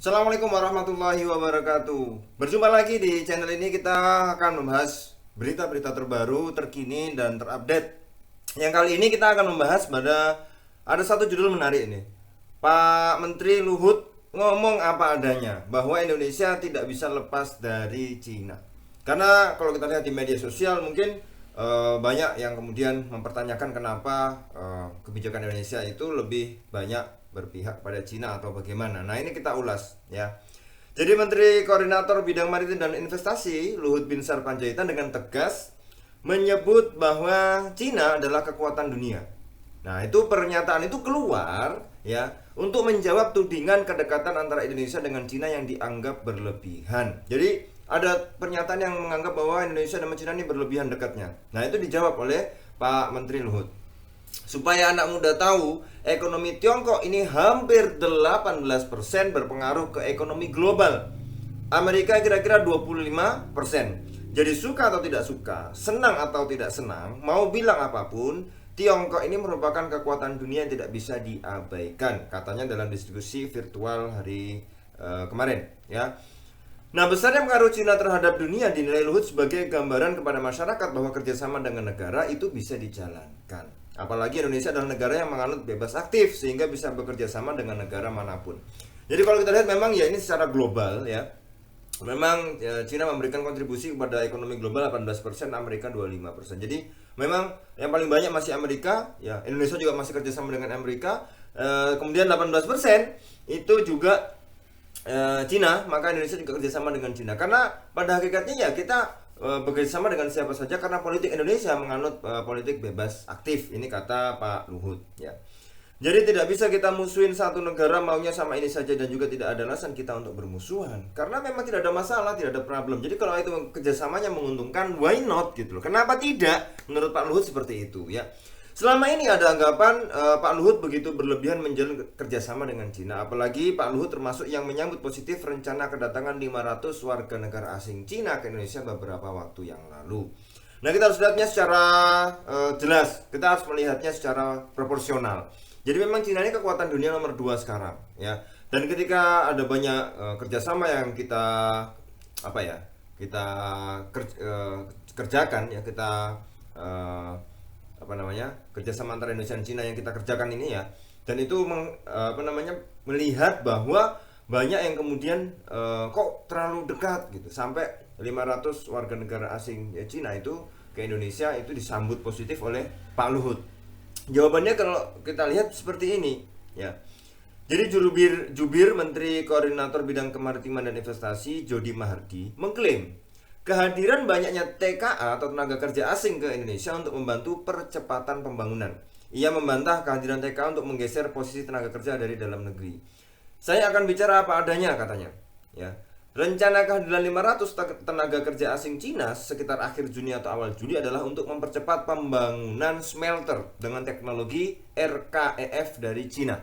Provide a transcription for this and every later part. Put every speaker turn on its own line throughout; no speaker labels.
Assalamualaikum warahmatullahi wabarakatuh. Berjumpa lagi di channel ini, kita akan membahas berita-berita terbaru, terkini, dan terupdate. Yang kali ini kita akan membahas ada satu judul menarik ini. Pak Menteri Luhut ngomong apa adanya bahwa Indonesia tidak bisa lepas dari Cina. Karena kalau kita lihat di media sosial mungkin banyak yang kemudian mempertanyakan kenapa kebijakan Indonesia itu lebih banyak berpihak pada Cina atau bagaimana. Nah, ini kita ulas ya. Jadi Menteri Koordinator Bidang Maritim dan Investasi Luhut Binsar Panjaitan dengan tegas menyebut bahwa Cina adalah kekuatan dunia. Nah, itu pernyataan itu keluar ya untuk menjawab tudingan kedekatan antara Indonesia dengan Cina yang dianggap berlebihan. Jadi ada pernyataan yang menganggap bahwa Indonesia dan Cina ini berlebihan dekatnya. Nah, itu dijawab oleh Pak Menteri Luhut. Supaya anak muda tahu, ekonomi Tiongkok ini hampir 18% berpengaruh ke ekonomi global. Amerika kira-kira 25%. Jadi suka atau tidak suka, senang atau tidak senang, mau bilang apapun, Tiongkok ini merupakan kekuatan dunia yang tidak bisa diabaikan, katanya dalam diskusi virtual hari kemarin ya. Nah, besarnya pengaruh Cina terhadap dunia dinilai Luhut sebagai gambaran kepada masyarakat bahwa kerjasama dengan negara itu bisa dijalankan. Apalagi Indonesia adalah negara yang menganut bebas aktif sehingga bisa bekerja sama dengan negara manapun. Jadi kalau kita lihat memang ya ini secara global ya. Memang ya, Cina memberikan kontribusi kepada ekonomi global 18%, Amerika 25%. Jadi memang yang paling banyak masih Amerika, ya Indonesia juga masih kerjasama dengan Amerika. Kemudian 18% itu juga Cina, maka Indonesia juga kerjasama dengan Cina. Karena pada hakikatnya ya kita bekerjasama dengan siapa saja karena politik Indonesia menganut politik bebas aktif. Ini kata Pak Luhut ya. Jadi tidak bisa kita musuhin satu negara maunya sama ini saja dan juga tidak ada alasan kita untuk bermusuhan. Karena memang tidak ada masalah, tidak ada problem. Jadi kalau itu kerjasamanya menguntungkan, why not gitu loh. Kenapa tidak? Menurut Pak Luhut seperti itu ya. Selama ini ada anggapan Pak Luhut begitu berlebihan menjalin kerjasama dengan Cina. Apalagi Pak Luhut termasuk yang menyambut positif rencana kedatangan 500 warga negara asing Cina ke Indonesia beberapa waktu yang lalu. Nah, kita harus lihatnya secara jelas. Kita harus melihatnya secara proporsional. Jadi memang Cina ini kekuatan dunia nomor 2 sekarang ya. Dan ketika ada banyak kerjasama yang kita kerjakan ya, kita kerjasama antara Indonesia dan Cina yang kita kerjakan ini ya, dan itu melihat bahwa banyak yang kemudian kok terlalu dekat gitu, sampai 500 warga negara asing ya, Cina itu ke Indonesia itu disambut positif oleh Pak Luhut. Jawabannya kalau kita lihat seperti ini ya. Jadi jubir Menteri Koordinator Bidang Kemaritiman dan Investasi Jody Mahardi mengklaim kehadiran banyaknya TKA atau tenaga kerja asing ke Indonesia untuk membantu percepatan pembangunan. Ia membantah kehadiran TKA untuk menggeser posisi tenaga kerja dari dalam negeri. Saya akan bicara apa adanya, katanya. Ya. Rencana kehadiran 500 tenaga kerja asing Cina sekitar akhir Juni atau awal Juli adalah untuk mempercepat pembangunan smelter dengan teknologi RKEF dari Cina.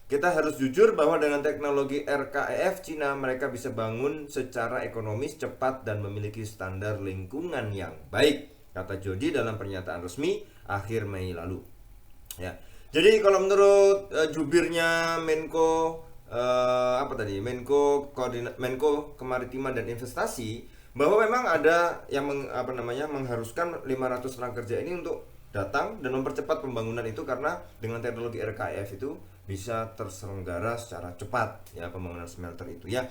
Kita harus jujur bahwa dengan teknologi RKEF Cina mereka bisa bangun secara ekonomis cepat dan memiliki standar lingkungan yang baik, kata Jody dalam pernyataan resmi akhir Mei lalu. Ya. Jadi kalau menurut jubirnya Menko Menko Kemaritiman dan Investasi, bahwa memang ada yang mengharuskan 500 tenaga kerja ini untuk datang dan mempercepat pembangunan itu karena dengan teknologi RKEF itu bisa terselenggara secara cepat ya pembangunan smelter itu ya.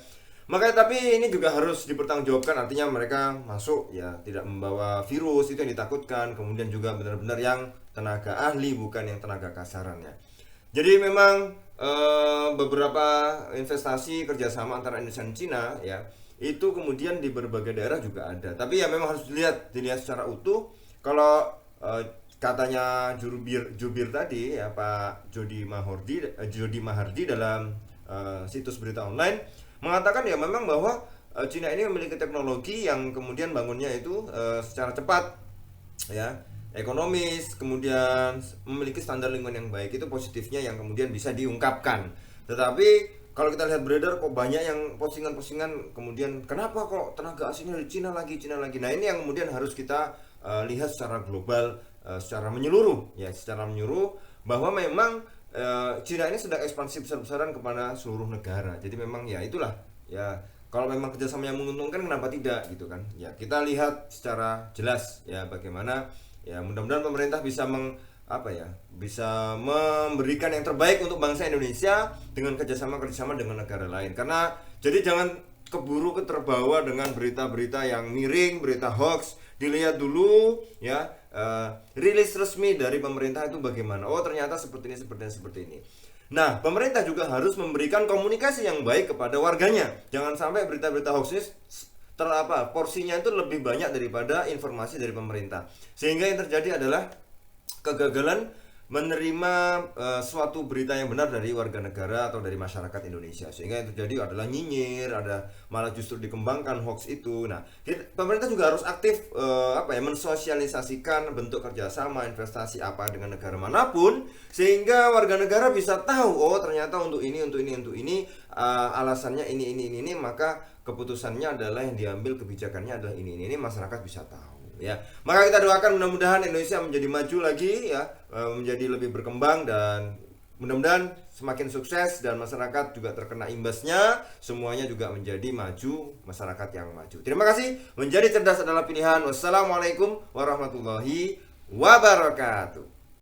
Makanya tapi ini juga harus dipertanggungjawabkan, artinya mereka masuk ya tidak membawa virus, itu yang ditakutkan. Kemudian juga benar-benar yang tenaga ahli, bukan yang tenaga kasarannya. Jadi memang beberapa investasi kerjasama antara Indonesia dan Cina ya itu kemudian di berbagai daerah juga ada. Tapi ya memang harus dilihat secara utuh. Kalau katanya jubir tadi ya Pak Jody Mahardi dalam situs berita online mengatakan ya memang bahwa Cina ini memiliki teknologi yang kemudian bangunnya itu secara cepat ya, ekonomis, kemudian memiliki standar lingkungan yang baik. Itu positifnya yang kemudian bisa diungkapkan. Tetapi kalau kita lihat beredar kok banyak yang postingan kemudian kenapa kok tenaga asingnya dari Cina lagi. Nah, ini yang kemudian harus kita lihat secara global, secara menyeluruh bahwa memang Cina ini sedang ekspansi besar-besaran kepada seluruh negara. Jadi memang ya itulah ya, kalau memang kerjasama yang menguntungkan kenapa tidak gitu kan. Ya kita lihat secara jelas ya bagaimana ya, mudah-mudahan pemerintah bisa bisa memberikan yang terbaik untuk bangsa Indonesia dengan kerjasama dengan negara lain. Karena jadi jangan keburu terbawa dengan berita-berita yang miring, berita hoax. Dilihat dulu ya, rilis resmi dari pemerintah itu bagaimana. Oh ternyata seperti ini. Nah, pemerintah juga harus memberikan komunikasi yang baik kepada warganya. Jangan sampai berita-berita hoax ini porsinya itu lebih banyak daripada informasi dari pemerintah. Sehingga yang terjadi adalah kegagalan menerima suatu berita yang benar dari warga negara atau dari masyarakat Indonesia, sehingga yang terjadi adalah nyinyir, ada malah justru dikembangkan hoax itu. Nah, pemerintah juga harus aktif mensosialisasikan bentuk kerjasama investasi apa dengan negara manapun, sehingga warga negara bisa tahu oh ternyata untuk ini alasannya ini, maka keputusannya adalah yang diambil, kebijakannya adalah ini, masyarakat bisa tahu. Ya, maka kita doakan mudah-mudahan Indonesia menjadi maju lagi ya, menjadi lebih berkembang, dan mudah-mudahan semakin sukses dan masyarakat juga terkena imbasnya, semuanya juga menjadi maju, masyarakat yang maju. Terima kasih. Menjadi cerdas adalah pilihan. Wassalamualaikum warahmatullahi wabarakatuh.